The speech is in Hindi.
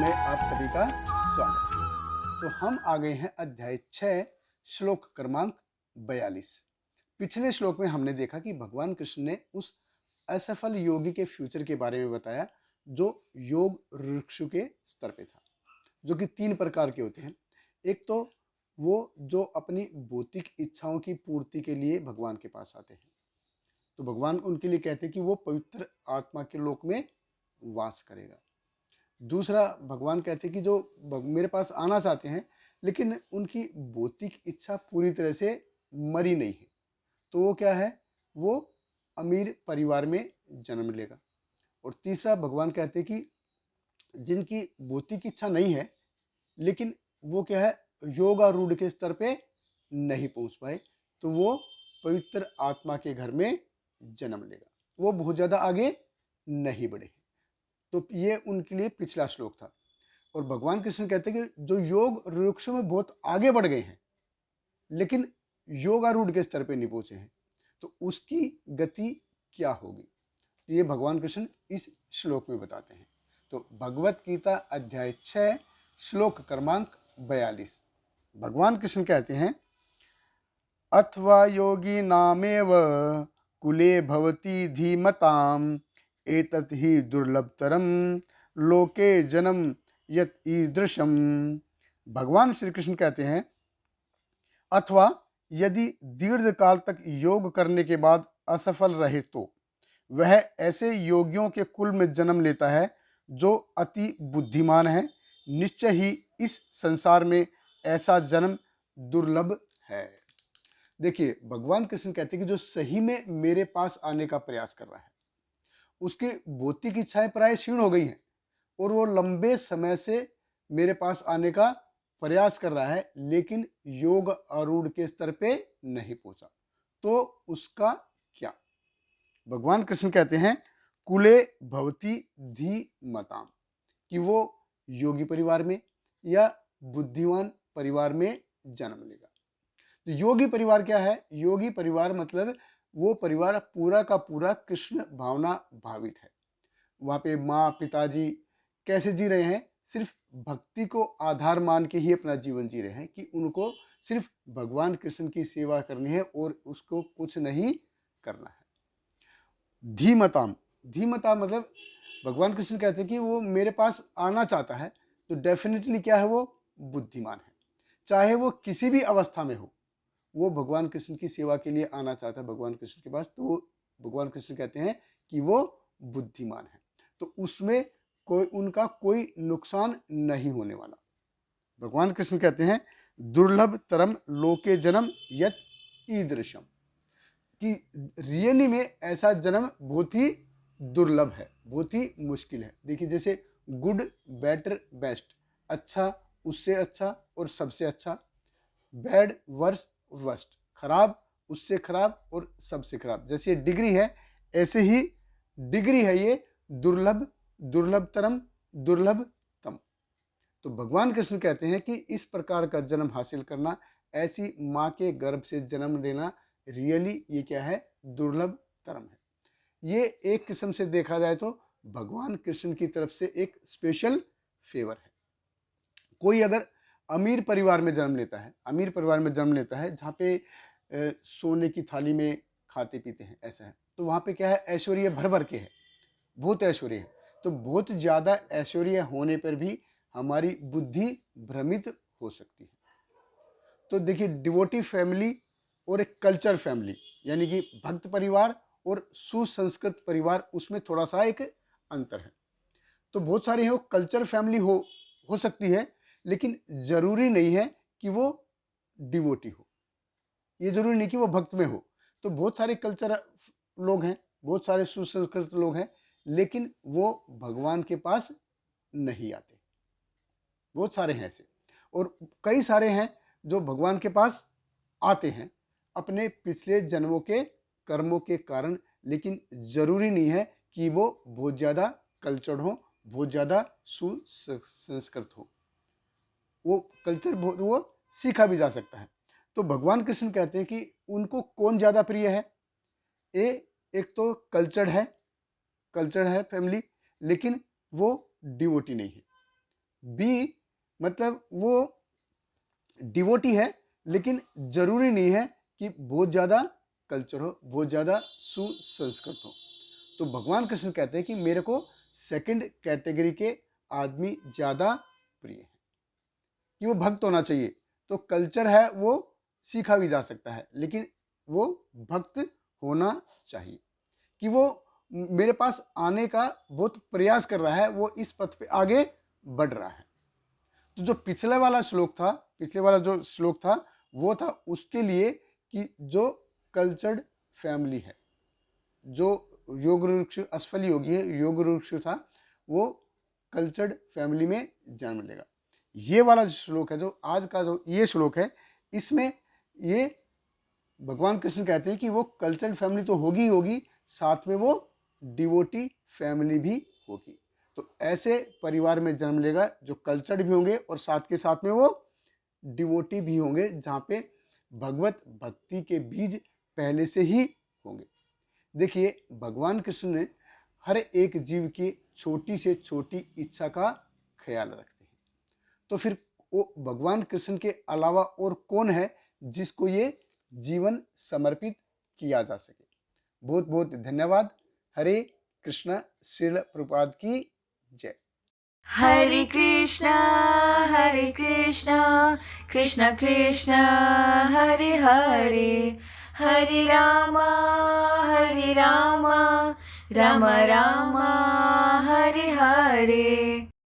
में आप सभी का स्वागत है। तो हम आ गए हैं अध्याय 6 श्लोक क्रमांक 42। पिछले श्लोक में हमने देखा कि भगवान कृष्ण ने उस असफल योगी के फ्यूचर के बारे में बताया जो योग वृक्ष के स्तर पे था, जो कि 3 प्रकार के होते हैं। एक तो वो जो अपनी भौतिक इच्छाओं की पूर्ति के लिए भगवान के पास आते हैं, तो भगवान उनके लिए कहते हैं कि वो पवित्र आत्मा के लोक में वास करेगा। दूसरा, भगवान कहते हैं कि जो मेरे पास आना चाहते हैं लेकिन उनकी भौतिक इच्छा पूरी तरह से मरी नहीं है, तो वो क्या है, वो अमीर परिवार में जन्म लेगा। और तीसरा, भगवान कहते हैं कि जिनकी भौतिक इच्छा नहीं है लेकिन वो क्या है, योगारूढ़ के स्तर पे नहीं पहुंच पाए, तो वो पवित्र आत्मा के घर में जन्म लेगा, वो बहुत ज्यादा आगे नहीं बढ़े। तो ये उनके लिए पिछला श्लोक था। और भगवान कृष्ण कहते हैं कि जो योग वृक्षों में बहुत आगे बढ़ गए हैं लेकिन योगारूढ़ के स्तर पे नहीं पहुंचे हैं, तो उसकी गति क्या होगी, ये भगवान कृष्ण इस श्लोक में बताते हैं। तो भगवत गीता अध्याय 6 श्लोक क्रमांक 42। भगवान कृष्ण कहते हैं, अथवा योगी नामेव कुले भवति धीमताम एतत् ही दुर्लभतरम लोके जन्म यत ईदृशम। भगवान श्री कृष्ण कहते हैं, अथवा यदि दीर्घ काल तक योग करने के बाद असफल रहे तो वह ऐसे योगियों के कुल में जन्म लेता है जो अति बुद्धिमान है। निश्चय ही इस संसार में ऐसा जन्म दुर्लभ है। देखिए, भगवान कृष्ण कहते हैं कि जो सही में मेरे पास आने का प्रयास कर रहा है, उसकी भौतिक इच्छाएं प्राय क्षीण हो गई हैं और वो लंबे समय से मेरे पास आने का प्रयास कर रहा है लेकिन योग आरूढ़ के स्तर पे नहीं पहुंचा, तो उसका क्या। भगवान कृष्ण कहते हैं, कुले भवति धीमताम, कि वो योगी परिवार में या बुद्धिमान परिवार में जन्म लेगा। तो योगी परिवार क्या है, योगी परिवार मतलब वो परिवार पूरा का पूरा कृष्ण भावना भावित है। वहाँ पे माँ पिताजी कैसे जी रहे हैं, सिर्फ भक्ति को आधार मान के ही अपना जीवन जी रहे हैं कि उनको सिर्फ भगवान कृष्ण की सेवा करनी है और उसको कुछ नहीं करना है। धीमताम, धीमताम मतलब भगवान कृष्ण कहते हैं कि वो मेरे पास आना चाहता है तो डेफिनेटली क्या है, वो बुद्धिमान है। चाहे वो किसी भी अवस्था में हो, वो भगवान कृष्ण की सेवा के लिए आना चाहता है भगवान कृष्ण के पास, तो वो भगवान कृष्ण कहते हैं कि वो बुद्धिमान है, तो उसमें उनका कोई नुकसान नहीं होने वाला। भगवान कृष्ण कहते हैं, दुर्लभ तरम लोके जन्म यत ईदृशम, कि रियली में ऐसा जन्म बहुत ही दुर्लभ है, बहुत ही मुश्किल है। देखिए, जैसे गुड बेटर बेस्ट, अच्छा उससे अच्छा और सबसे अच्छा, बैड वर्स वर्स्ट, खराब उससे खराब और सबसे खराब। जैसे डिग्री है ऐसे ही डिग्री है ये दुर्लभ, दुर्लभतरम, दुर्लभतम। तो भगवान कृष्ण कहते हैं कि इस प्रकार का जन्म हासिल करना, ऐसी माँ के गर्भ से जन्म लेना, रियली ये क्या है, दुर्लभतरम है। ये एक किस्म से देखा जाए तो भगवान कृष्ण की तरफ से एक स्पेशल फेवर है। कोई अगर अमीर परिवार में जन्म लेता है, अमीर परिवार में जन्म लेता है जहाँ पे सोने की थाली में खाते पीते हैं, ऐसा है, तो वहाँ पे क्या है, ऐश्वर्य भर भर के है, बहुत ऐश्वर्य है। तो बहुत ज़्यादा ऐश्वर्य होने पर भी हमारी बुद्धि भ्रमित हो सकती है। तो देखिए, डिवोटी फैमिली और एक कल्चर फैमिली, यानी कि भक्त परिवार और सुसंस्कृत परिवार, उसमें थोड़ा सा एक अंतर है। तो बहुत सारे हैं वो कल्चर फैमिली हो सकती है, लेकिन जरूरी नहीं है कि वो डिवोटी हो, ये जरूरी नहीं कि वो भक्त में हो। तो बहुत सारे कल्चर लोग हैं, बहुत सारे सुसंस्कृत लोग हैं, लेकिन वो भगवान के पास नहीं आते, बहुत सारे हैं ऐसे। और कई सारे हैं जो भगवान के पास आते हैं अपने पिछले जन्मों के कर्मों के कारण, लेकिन जरूरी नहीं है कि वो बहुत ज़्यादा कल्चर्ड हो, बहुत ज़्यादा सुसंस्कृत हो। वो कल्चर वो सीखा भी जा सकता है। तो भगवान कृष्ण कहते हैं कि उनको कौन ज़्यादा प्रिय है, एक तो कल्चर्ड है फैमिली, लेकिन वो डिवोटी नहीं है। बी मतलब वो डिवोटी है, लेकिन जरूरी नहीं है कि बहुत ज़्यादा कल्चर हो, बहुत ज़्यादा सुसंस्कृत हो। तो भगवान कृष्ण कहते हैं कि मेरे को सेकंड कैटेगरी के आदमी ज़्यादा प्रिय है, कि वो भक्त होना चाहिए। तो कल्चर है वो सीखा भी जा सकता है, लेकिन वो भक्त होना चाहिए, कि वो मेरे पास आने का बहुत प्रयास कर रहा है, वो इस पथ पे आगे बढ़ रहा है। तो जो पिछले वाला श्लोक था, पिछले वाला जो श्लोक था वो था उसके लिए कि जो कल्चर्ड फैमिली है, जो योग वृक्ष असफल योगी है, योग वृक्ष था, वो कल्चर्ड फैमिली में जन्म लेगा। ये वाला जो श्लोक है, जो आज का जो ये श्लोक है, इसमें ये भगवान कृष्ण कहते हैं कि वो कल्चर्ड फैमिली तो होगी ही होगी, साथ में वो डिवोटी फैमिली भी होगी। तो ऐसे परिवार में जन्म लेगा जो कल्चर्ड भी होंगे और साथ के साथ में वो डिवोटी भी होंगे, जहाँ पे भगवत भक्ति के बीज पहले से ही होंगे। देखिए, भगवान कृष्ण ने हर एक जीव की छोटी से छोटी इच्छा का ख्याल रखते हैं। तो फिर वो भगवान कृष्ण के अलावा और कौन है जिसको ये जीवन समर्पित किया जा सके। बहुत बहुत धन्यवाद। हरे कृष्णा। श्रील प्रभुपाद की जय। Hare Krishna, Krishna Krishna, Hare Hare, Hare Rama, Rama Rama, Hare Hare.